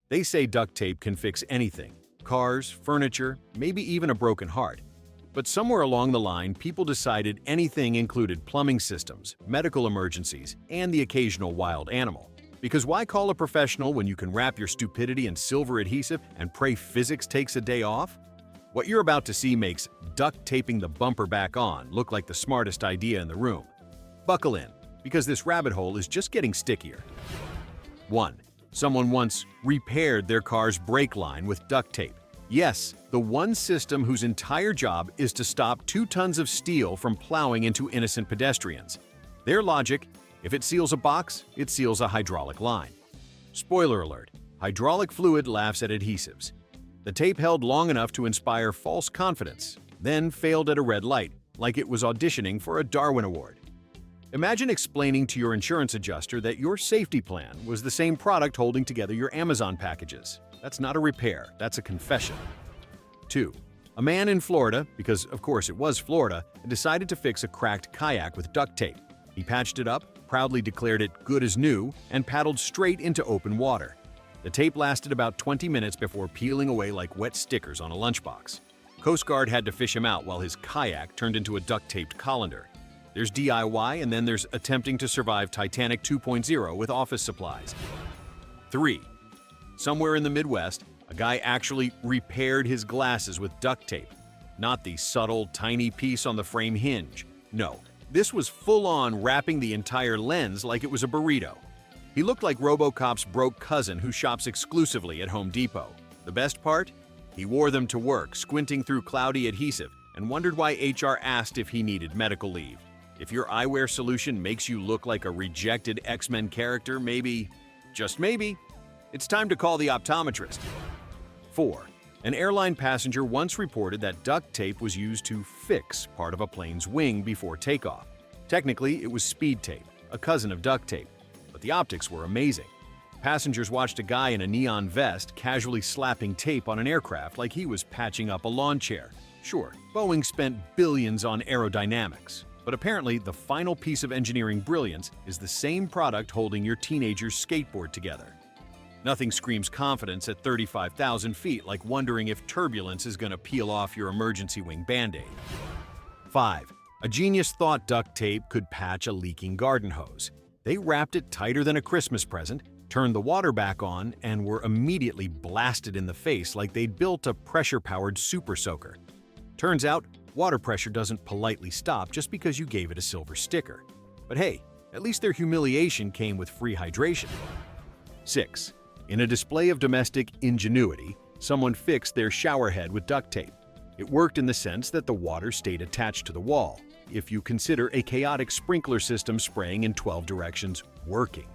They say duct tape can fix anything: cars, furniture, maybe even a broken heart. But somewhere along the line, people decided anything included plumbing systems, medical emergencies, and the occasional wild animal. Because why call a professional when you can wrap your stupidity in silver adhesive and pray physics takes a day off? What you're about to see makes duct taping the bumper back on look like the smartest idea in the room. Buckle in, because this rabbit hole is just getting stickier. 1. Someone once repaired their car's brake line with duct tape. Yes, the one system whose entire job is to stop 2 tons of steel from plowing into innocent pedestrians. Their logic: if it seals a box, it seals a hydraulic line. Spoiler alert: hydraulic fluid laughs at adhesives. The tape held long enough to inspire false confidence, then failed at a red light, like it was auditioning for a Darwin Award. Imagine explaining to your insurance adjuster that your safety plan was the same product holding together your Amazon packages. That's not a repair, that's a confession. 2. A man in Florida, because of course it was Florida, decided to fix a cracked kayak with duct tape. He patched it up, proudly declared it good as new, and paddled straight into open water. The tape lasted about 20 minutes before peeling away like wet stickers on a lunchbox. Coast Guard had to fish him out while his kayak turned into a duct-taped colander. There's DIY, and then there's attempting to survive Titanic 2.0 with office supplies. 3. Somewhere in the Midwest, a guy actually repaired his glasses with duct tape. Not the subtle, tiny piece on the frame hinge. No, this was full-on wrapping the entire lens like it was a burrito. He looked like RoboCop's broke cousin who shops exclusively at Home Depot. The best part? He wore them to work, squinting through cloudy adhesive, and wondered why HR asked if he needed medical leave. If your eyewear solution makes you look like a rejected X-Men character, maybe, just maybe, it's time to call the optometrist. 4. An airline passenger once reported that duct tape was used to fix part of a plane's wing before takeoff. Technically, it was speed tape, a cousin of duct tape, but the optics were amazing. Passengers watched a guy in a neon vest casually slapping tape on an aircraft like he was patching up a lawn chair. Sure, Boeing spent billions on aerodynamics, but apparently the final piece of engineering brilliance is the same product holding your teenager's skateboard together. Nothing screams confidence at 35,000 feet like wondering if turbulence is going to peel off your emergency wing Band-Aid. 5. A genius thought duct tape could patch a leaking garden hose. They wrapped it tighter than a Christmas present, turned the water back on, and were immediately blasted in the face like they'd built a pressure-powered super soaker. Turns out, water pressure doesn't politely stop just because you gave it a silver sticker. But hey, at least their humiliation came with free hydration. 6. In a display of domestic ingenuity, someone fixed their shower head with duct tape. It worked in the sense that the water stayed attached to the wall, if you consider a chaotic sprinkler system spraying in 12 directions working.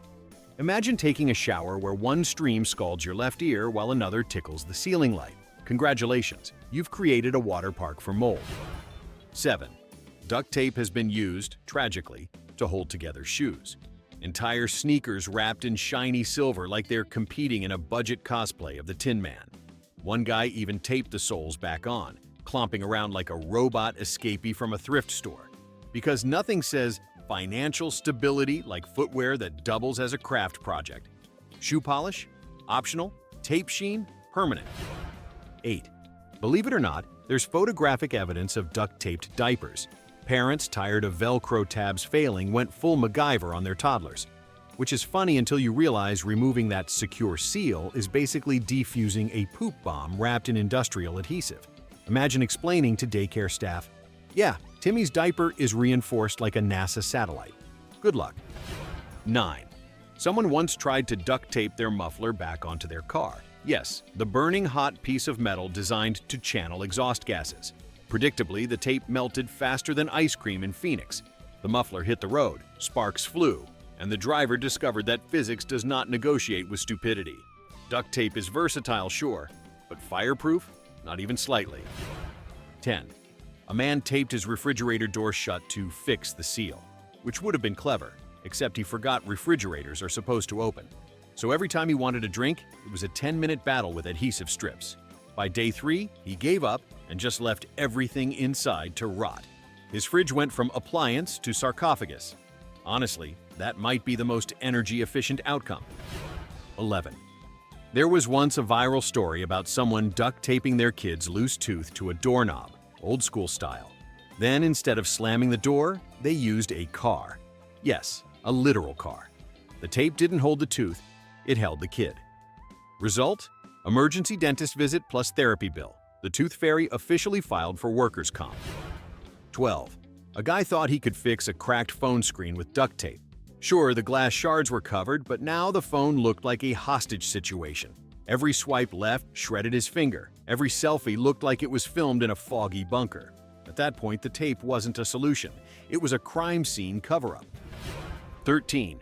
Imagine taking a shower where one stream scalds your left ear while another tickles the ceiling light. Congratulations, you've created a water park for mold. 7. Duct tape has been used, tragically, to hold together shoes. Entire sneakers wrapped in shiny silver like they're competing in a budget cosplay of the Tin Man. One guy even taped the soles back on, clomping around like a robot escapee from a thrift store. Because nothing says financial stability like footwear that doubles as a craft project. Shoe polish? Optional. Tape sheen? Permanent. 8. Believe it or not, there's photographic evidence of duct-taped diapers. Parents, tired of Velcro tabs failing, went full MacGyver on their toddlers. Which is funny until you realize removing that secure seal is basically defusing a poop bomb wrapped in industrial adhesive. Imagine explaining to daycare staff, "Yeah, Timmy's diaper is reinforced like a NASA satellite. Good luck." 9. Someone once tried to duct tape their muffler back onto their car. Yes, the burning hot piece of metal designed to channel exhaust gases. Predictably, the tape melted faster than ice cream in Phoenix. The muffler hit the road, sparks flew, and the driver discovered that physics does not negotiate with stupidity. Duct tape is versatile, sure, but fireproof? Not even slightly. 10. A man taped his refrigerator door shut to fix the seal, which would have been clever, except he forgot refrigerators are supposed to open. So every time he wanted a drink, it was a 10-minute battle with adhesive strips. By day 3, he gave up and just left everything inside to rot. His fridge went from appliance to sarcophagus. Honestly, that might be the most energy-efficient outcome. 11. There was once a viral story about someone duct taping their kid's loose tooth to a doorknob, old school style. Then, instead of slamming the door, they used a car. Yes, a literal car. The tape didn't hold the tooth, it held the kid. Result? Emergency dentist visit plus therapy bill. The tooth fairy officially filed for workers' comp. 12. A guy thought he could fix a cracked phone screen with duct tape. Sure, the glass shards were covered, but now the phone looked like a hostage situation. Every swipe left shredded his finger. Every selfie looked like it was filmed in a foggy bunker. At that point, the tape wasn't a solution. It was a crime scene cover-up. 13.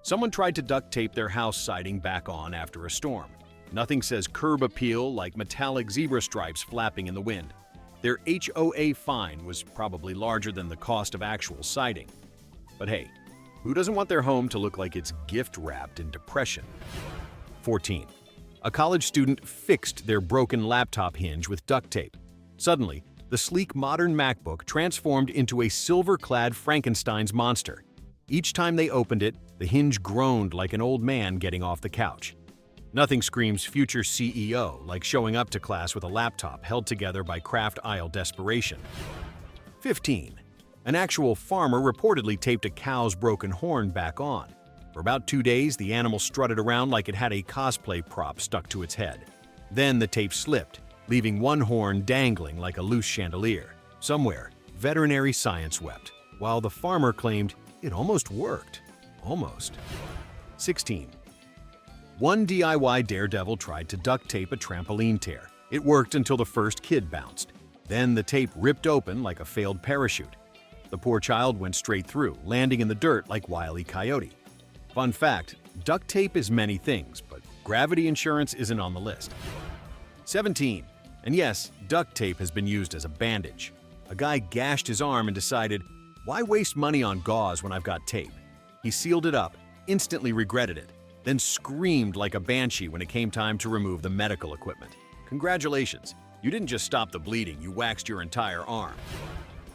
Someone tried to duct tape their house siding back on after a storm. Nothing says curb appeal like metallic zebra stripes flapping in the wind. Their HOA fine was probably larger than the cost of actual siding. But hey, who doesn't want their home to look like it's gift-wrapped in depression? 14. A college student fixed their broken laptop hinge with duct tape. Suddenly, the sleek modern MacBook transformed into a silver-clad Frankenstein's monster. Each time they opened it, the hinge groaned like an old man getting off the couch. Nothing screams future CEO like showing up to class with a laptop held together by craft aisle desperation. 15. An actual farmer reportedly taped a cow's broken horn back on. For about 2 days, the animal strutted around like it had a cosplay prop stuck to its head. Then the tape slipped, leaving one horn dangling like a loose chandelier. Somewhere, veterinary science wept, while the farmer claimed it almost worked. Almost. 16. One DIY daredevil tried to duct tape a trampoline tear. It worked until the first kid bounced. Then the tape ripped open like a failed parachute. The poor child went straight through, landing in the dirt like Wile E. Coyote. Fun fact, duct tape is many things, but gravity insurance isn't on the list. 17. And yes, duct tape has been used as a bandage. A guy gashed his arm and decided, why waste money on gauze when I've got tape? He sealed it up, instantly regretted it, then screamed like a banshee when it came time to remove the medical equipment. Congratulations, you didn't just stop the bleeding, you waxed your entire arm.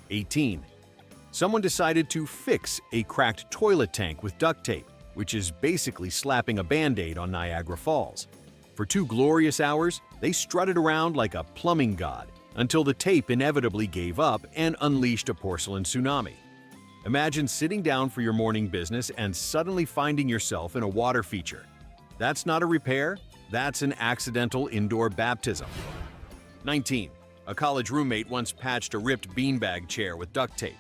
18. Someone decided to fix a cracked toilet tank with duct tape, which is basically slapping a Band-Aid on Niagara Falls. For 2 glorious hours, they strutted around like a plumbing god until the tape inevitably gave up and unleashed a porcelain tsunami. Imagine sitting down for your morning business and suddenly finding yourself in a water feature. That's not a repair, that's an accidental indoor baptism. 19. A college roommate once patched a ripped beanbag chair with duct tape.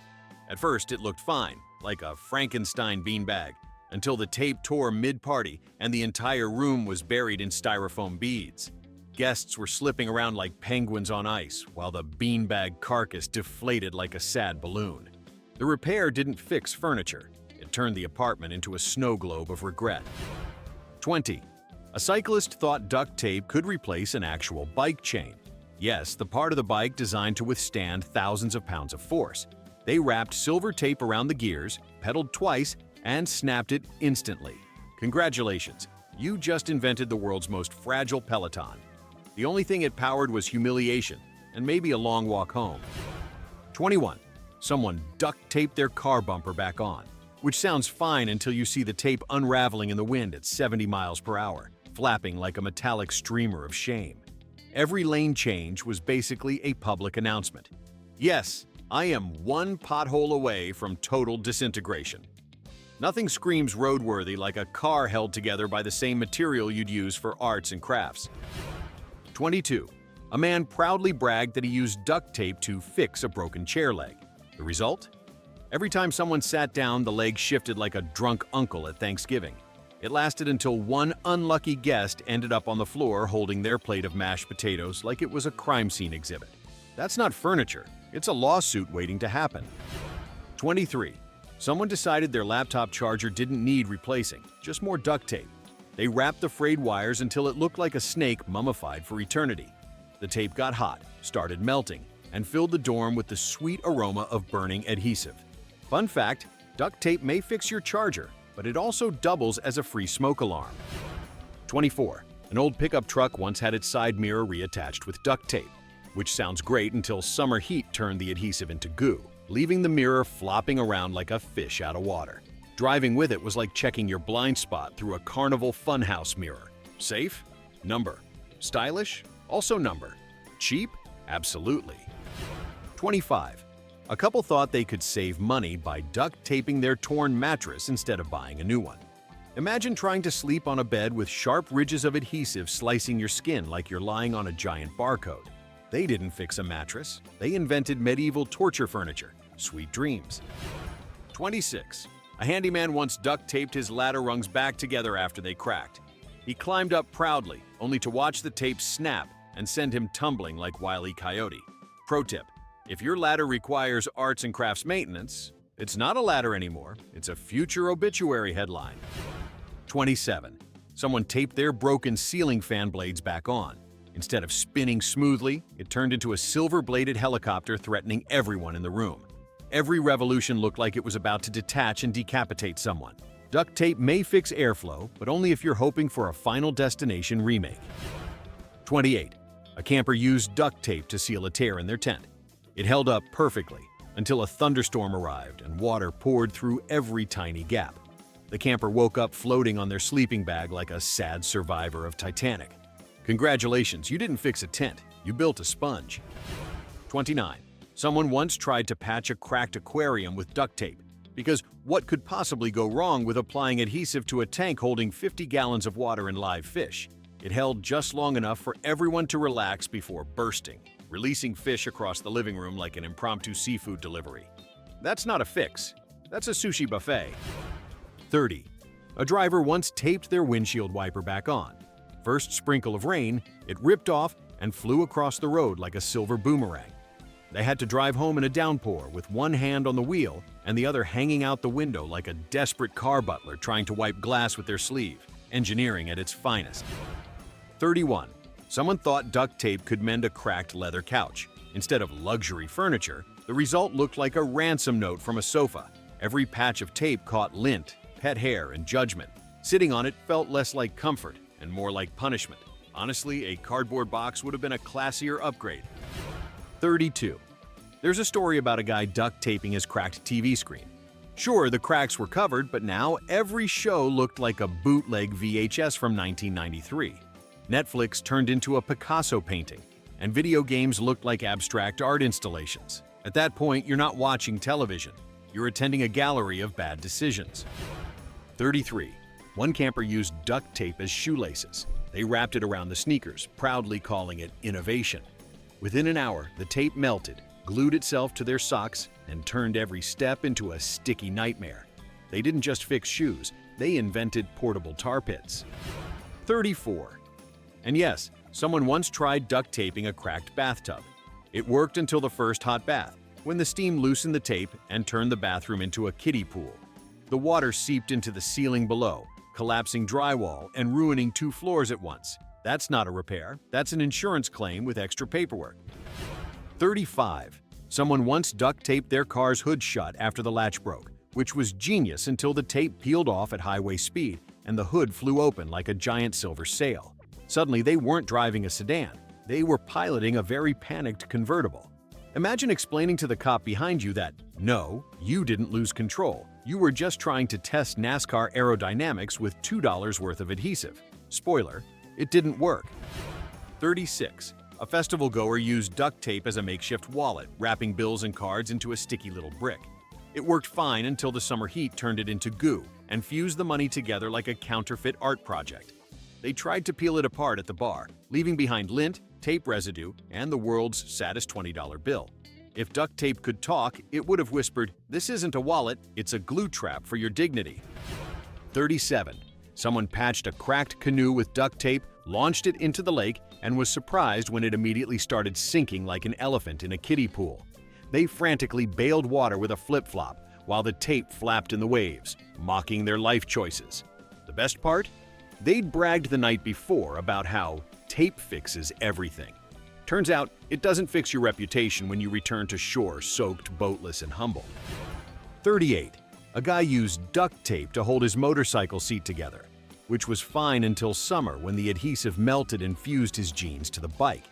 At first, it looked fine, like a Frankenstein beanbag, until the tape tore mid-party and the entire room was buried in styrofoam beads. Guests were slipping around like penguins on ice, while the beanbag carcass deflated like a sad balloon. The repair didn't fix furniture. It turned the apartment into a snow globe of regret. 20. A cyclist thought duct tape could replace an actual bike chain. Yes, the part of the bike designed to withstand thousands of pounds of force. They wrapped silver tape around the gears, pedaled twice, and snapped it instantly. Congratulations, you just invented the world's most fragile Peloton. The only thing it powered was humiliation, and maybe a long walk home. 21. Someone duct taped their car bumper back on, which sounds fine until you see the tape unraveling in the wind at 70 miles per hour, flapping like a metallic streamer of shame. Every lane change was basically a public announcement. Yes, I am one pothole away from total disintegration. Nothing screams roadworthy like a car held together by the same material you'd use for arts and crafts. 22. A man proudly bragged that he used duct tape to fix a broken chair leg. The result? Every time someone sat down, the leg shifted like a drunk uncle at Thanksgiving. It lasted until one unlucky guest ended up on the floor holding their plate of mashed potatoes like it was a crime scene exhibit. That's not furniture, it's a lawsuit waiting to happen. 23. Someone decided their laptop charger didn't need replacing, just more duct tape. They wrapped the frayed wires until it looked like a snake mummified for eternity. The tape got hot, started melting, and filled the dorm with the sweet aroma of burning adhesive. Fun fact, duct tape may fix your charger, but it also doubles as a free smoke alarm. 24. An old pickup truck once had its side mirror reattached with duct tape, which sounds great until summer heat turned the adhesive into goo, leaving the mirror flopping around like a fish out of water. Driving with it was like checking your blind spot through a carnival funhouse mirror. Safe? Number. Stylish? Also number. Cheap? Absolutely. 25. A couple thought they could save money by duct taping their torn mattress instead of buying a new one. Imagine trying to sleep on a bed with sharp ridges of adhesive slicing your skin like you're lying on a giant barcode. They didn't fix a mattress. They invented medieval torture furniture. Sweet dreams. 26. A handyman once duct taped his ladder rungs back together after they cracked. He climbed up proudly, only to watch the tape snap and send him tumbling like Wile E. Coyote. Pro tip: if your ladder requires arts and crafts maintenance, it's not a ladder anymore, it's a future obituary headline. 27. Someone taped their broken ceiling fan blades back on. Instead of spinning smoothly, it turned into a silver-bladed helicopter threatening everyone in the room. Every revolution looked like it was about to detach and decapitate someone. Duct tape may fix airflow, but only if you're hoping for a Final Destination remake. 28. A camper used duct tape to seal a tear in their tent. It held up perfectly until a thunderstorm arrived and water poured through every tiny gap. The camper woke up floating on their sleeping bag like a sad survivor of Titanic. Congratulations, you didn't fix a tent, you built a sponge. 29. Someone once tried to patch a cracked aquarium with duct tape, because what could possibly go wrong with applying adhesive to a tank holding 50 gallons of water and live fish? It held just long enough for everyone to relax before bursting, releasing fish across the living room like an impromptu seafood delivery. That's not a fix, that's a sushi buffet. 30. A driver once taped their windshield wiper back on. First sprinkle of rain, it ripped off and flew across the road like a silver boomerang. They had to drive home in a downpour with one hand on the wheel and the other hanging out the window like a desperate car butler trying to wipe glass with their sleeve. Engineering at its finest. 31. Someone thought duct tape could mend a cracked leather couch. Instead of luxury furniture, the result looked like a ransom note from a sofa. Every patch of tape caught lint, pet hair, and judgment. Sitting on it felt less like comfort and more like punishment. Honestly, a cardboard box would have been a classier upgrade. 32. There's a story about a guy duct taping his cracked TV screen. Sure, the cracks were covered, but now every show looked like a bootleg VHS from 1993. Netflix turned into a Picasso painting, and video games looked like abstract art installations. At that point, you're not watching television. You're attending a gallery of bad decisions. 33. One camper used duct tape as shoelaces. They wrapped it around the sneakers, proudly calling it innovation. Within an hour, the tape melted, glued itself to their socks, and turned every step into a sticky nightmare. They didn't just fix shoes, they invented portable tar pits. 34. And yes, someone once tried duct taping a cracked bathtub. It worked until the first hot bath, when the steam loosened the tape and turned the bathroom into a kiddie pool. The water seeped into the ceiling below, collapsing drywall and ruining 2 floors at once. That's not a repair, that's an insurance claim with extra paperwork. 35. Someone once duct taped their car's hood shut after the latch broke, which was genius until the tape peeled off at highway speed and the hood flew open like a giant silver sail. Suddenly, they weren't driving a sedan, they were piloting a very panicked convertible. Imagine explaining to the cop behind you that, no, you didn't lose control. You were just trying to test NASCAR aerodynamics with $2 worth of adhesive. Spoiler, it didn't work. 36. A festival goer used duct tape as a makeshift wallet, wrapping bills and cards into a sticky little brick. It worked fine until the summer heat turned it into goo and fused the money together like a counterfeit art project. They tried to peel it apart at the bar, leaving behind lint, tape residue, and the world's saddest $20 bill. If duct tape could talk, it would have whispered, "This isn't a wallet, it's a glue trap for your dignity." 37. Someone patched a cracked canoe with duct tape, launched it into the lake, and was surprised when it immediately started sinking like an elephant in a kiddie pool. They frantically bailed water with a flip-flop, while the tape flapped in the waves, mocking their life choices. The best part? They'd bragged the night before about how tape fixes everything. Turns out, it doesn't fix your reputation when you return to shore soaked, boatless, and humble. 38. A guy used duct tape to hold his motorcycle seat together, which was fine until summer when the adhesive melted and fused his jeans to the bike.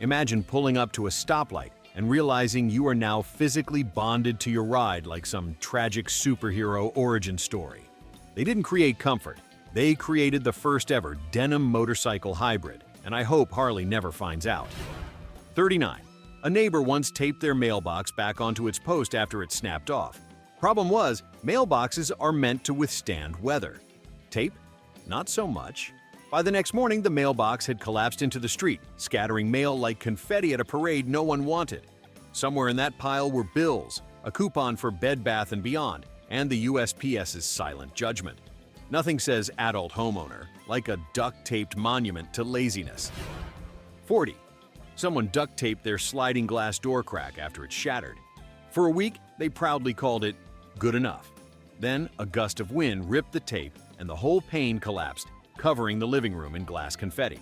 Imagine pulling up to a stoplight and realizing you are now physically bonded to your ride like some tragic superhero origin story. They didn't create comfort, They created the first ever denim motorcycle hybrid, and I hope Harley never finds out. 39. A neighbor once taped their mailbox back onto its post after it snapped off. Problem was, mailboxes are meant to withstand weather. Tape? Not so much. By the next morning, the mailbox had collapsed into the street, scattering mail like confetti at a parade no one wanted. Somewhere in that pile were bills, a coupon for Bed Bath & Beyond, and the USPS's silent judgment. Nothing says adult homeowner like a duct-taped monument to laziness. 40. Someone duct-taped their sliding glass door crack after it shattered. For a week, they proudly called it good enough. Then, a gust of wind ripped the tape and the whole pane collapsed, covering the living room in glass confetti.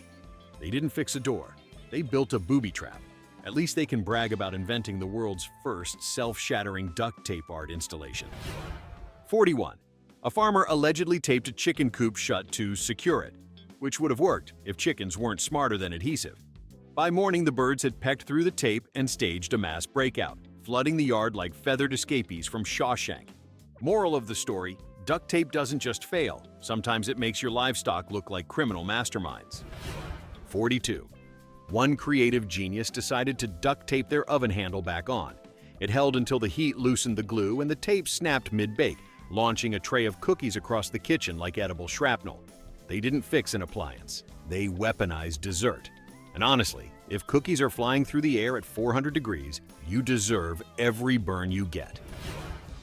They didn't fix a door. They built a booby trap. At least they can brag about inventing the world's first self-shattering duct tape art installation. 41. A farmer allegedly taped a chicken coop shut to secure it, which would have worked if chickens weren't smarter than adhesive. By morning, the birds had pecked through the tape and staged a mass breakout, flooding the yard like feathered escapees from Shawshank. Moral of the story, duct tape doesn't just fail. Sometimes it makes your livestock look like criminal masterminds. 42. One creative genius decided to duct tape their oven handle back on. It held until the heat loosened the glue and the tape snapped mid-bake, launching a tray of cookies across the kitchen like edible shrapnel. They didn't fix an appliance. They weaponized dessert. And honestly, if cookies are flying through the air at 400 degrees, you deserve every burn you get.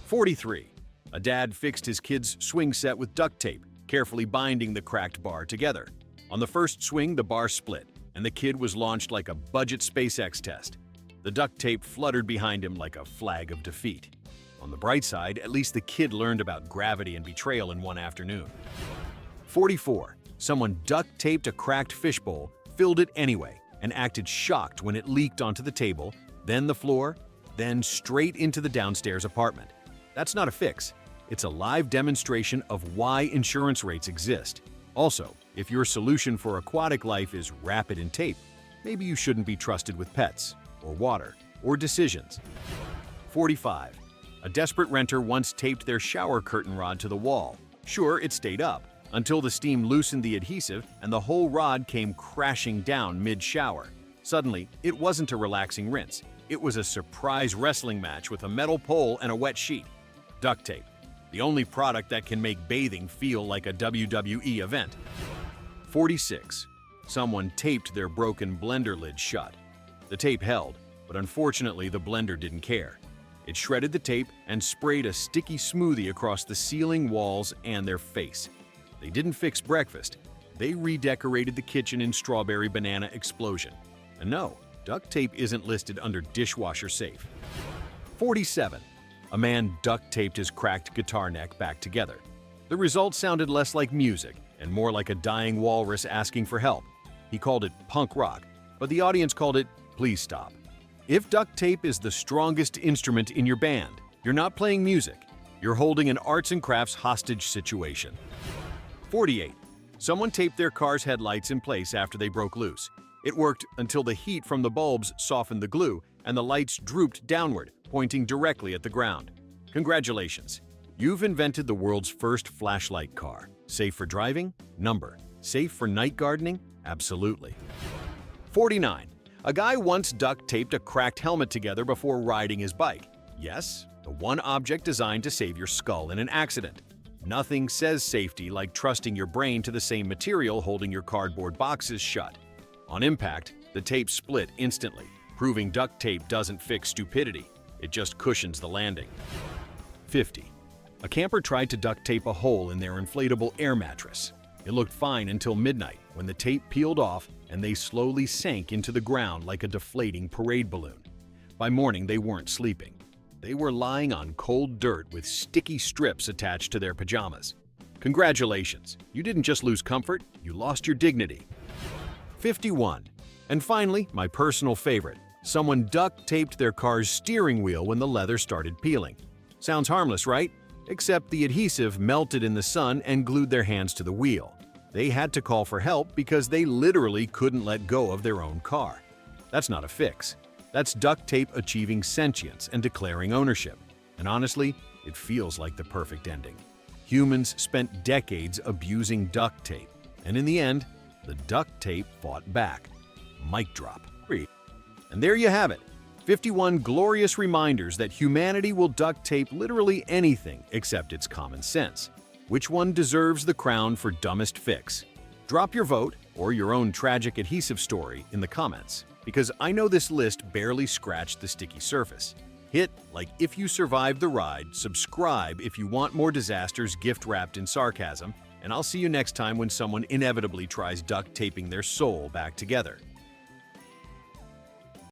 43. A dad fixed his kid's swing set with duct tape, carefully binding the cracked bar together. On the first swing, the bar split, and the kid was launched like a budget SpaceX test. The duct tape fluttered behind him like a flag of defeat. On the bright side, at least the kid learned about gravity and betrayal in one afternoon. 44. Someone duct-taped a cracked fishbowl, filled it anyway, and acted shocked when it leaked onto the table, then the floor, then straight into the downstairs apartment. That's not a fix. It's a live demonstration of why insurance rates exist. Also, if your solution for aquatic life is wrap it in tape, maybe you shouldn't be trusted with pets, or water, or decisions. 45. A desperate renter once taped their shower curtain rod to the wall. Sure, it stayed up, until the steam loosened the adhesive and the whole rod came crashing down mid-shower. Suddenly, it wasn't a relaxing rinse. It was a surprise wrestling match with a metal pole and a wet sheet. Duct tape, the only product that can make bathing feel like a WWE event. 46. Someone taped their broken blender lid shut. The tape held, but unfortunately the blender didn't care. It shredded the tape and sprayed a sticky smoothie across the ceiling, walls, and their face. They didn't fix breakfast. They redecorated the kitchen in strawberry banana explosion. And no, duct tape isn't listed under dishwasher safe. 47. A man duct taped his cracked guitar neck back together. The result sounded less like music and more like a dying walrus asking for help. He called it punk rock, but the audience called it please stop. If duct tape is the strongest instrument in your band, you're not playing music. You're holding an arts and crafts hostage situation. 48. Someone taped their car's headlights in place after they broke loose. It worked until the heat from the bulbs softened the glue and the lights drooped downward, pointing directly at the ground. Congratulations! You've invented the world's first flashlight car. Safe for driving? Number. Safe for night gardening? Absolutely. 49. A guy once duct taped a cracked helmet together before riding his bike. Yes, the one object designed to save your skull in an accident. Nothing says safety like trusting your brain to the same material holding your cardboard boxes shut. On impact, the tape split instantly, proving duct tape doesn't fix stupidity. It just cushions the landing. 50. A camper tried to duct tape a hole in their inflatable air mattress. It looked fine until midnight, when the tape peeled off and they slowly sank into the ground like a deflating parade balloon. By morning, they weren't sleeping. They were lying on cold dirt with sticky strips attached to their pajamas. Congratulations, you didn't just lose comfort, you lost your dignity. 51. And finally, my personal favorite. Someone duct-taped their car's steering wheel when the leather started peeling. Sounds harmless, right? Except the adhesive melted in the sun and glued their hands to the wheel. They had to call for help because they literally couldn't let go of their own car. That's not a fix. That's duct tape achieving sentience and declaring ownership. And honestly, it feels like the perfect ending. Humans spent decades abusing duct tape, and in the end, the duct tape fought back. Mic drop. And there you have it, 51 glorious reminders that humanity will duct tape literally anything except its common sense. Which one deserves the crown for dumbest fix? Drop your vote or your own tragic adhesive story in the comments, because I know this list barely scratched the sticky surface. Hit like if you survived the ride, subscribe if you want more disasters gift-wrapped in sarcasm, and I'll see you next time when someone inevitably tries duct taping their soul back together.